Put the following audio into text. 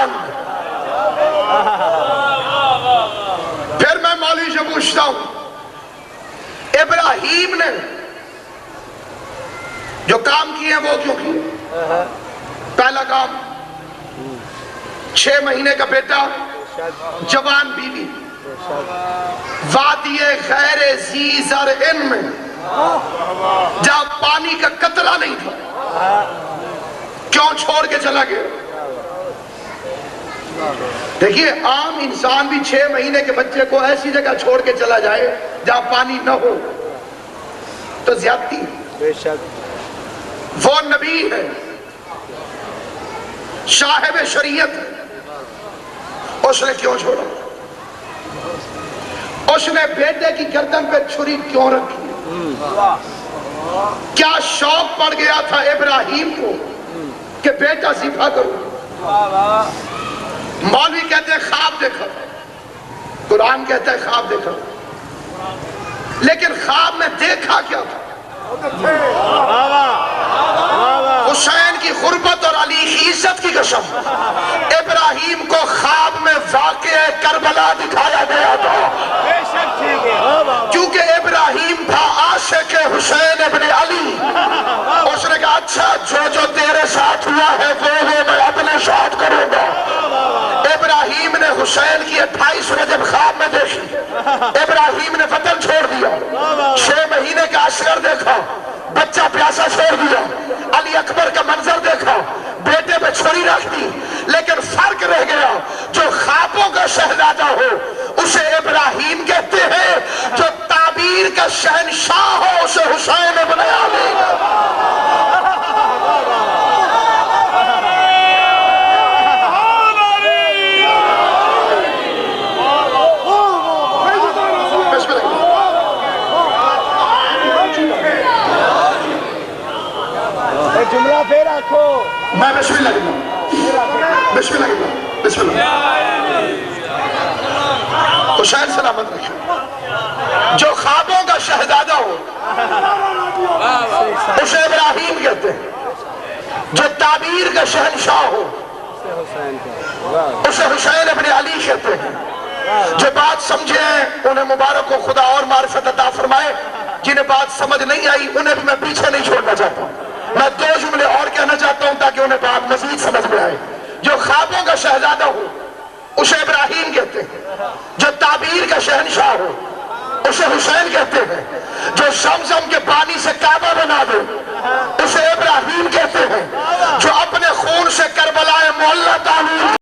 میدان میں۔ پھر میں مولوی سے پوچھتا ہوں، ابراہیم نے جو کام کیے ہیں وہ کیوں کیے؟ پہلا کام، 6 مہینے کا بیٹا، جوان بیوی، وادی غیر ذی زرع میں جہاں پانی کا قطرہ نہیں تھا، کیوں چھوڑ کے چلا گیا؟ دیکھیے عام انسان بھی 6 مہینے کے بچے کو ایسی جگہ چھوڑ کے چلا جائے جہاں پانی نہ ہو تو زیادتی ہے۔ وہ نبی ہے، صاحب شریعت ہے، اس نے کیوں چھوڑا؟ اس نے بیٹے کی گردن پہ چھری کیوں رکھی؟ کیا شوق پڑ گیا تھا ابراہیم کو کہ بیٹا ذبح کروں؟ مولوی کہتے ہیں خواب دیکھا، قرآن کہتا ہے خواب دیکھا، لیکن خواب میں دیکھا کیا تھا؟ حسین کی غربت اور علی کی عزت کی قسم، ابراہیم کو خواب میں واقعہ کربلا دکھایا گیا تھا، کیونکہ ابراہیم تھا عاشق حسین ابن علی۔ اس نے کہا اچھا جو تیرے ساتھ ہوا ہے وہ میں اپنے ساتھ کروں گا۔ ابراہیم نے حسین کی 28 رجب خواب میں دیکھی، ابراہیم نے وطن چھوڑ دیا، 6 مہینے کا اصغر دیکھا، بچہ پیاسا چھوڑ دیا، علی اکبر کا منظر دیکھا، بیٹے پہ چھری رکھ دی، لیکن فرق رہ گیا، جو خوابوں کا شہزادہ ہو اسے ابراہیم کہتے ہیں، جو تعبیر کا شہنشاہ ہو اسے حسین ابن علی۔ جملہ پھر آکھو، میں بسم اللہ کہتا، بسم اللہ کہتا، بسم اللہ۔ حسین سلامت رکھو، جو خوابوں کا شہزادہ ہو اسے ابراہیم کہتے ہیں، جو تعبیر کا شہنشاہ ہو اسے حسین ابن علی کہتے ہیں۔ جو بات سمجھے ہیں انہیں مبارک کو خدا اور معرفت عطا فرمائے، جنہیں بات سمجھ نہیں آئی انہیں بھی میں پیچھے نہیں چھوڑنا چاہتا ہوں۔ میں 2 جملے اور کہنا چاہتا ہوں تاکہ انہیں بات مزید سمجھ میں آئے۔ جو خوابوں کا شہزادہ ہو اسے ابراہیم کہتے ہیں، جو تعبیر کا شہنشاہ ہو اسے حسین کہتے ہیں، جو زمزم کے پانی سے کعبہ بنا دے اسے ابراہیم کہتے ہیں، جو اپنے خون سے کربلا معلی تعمیر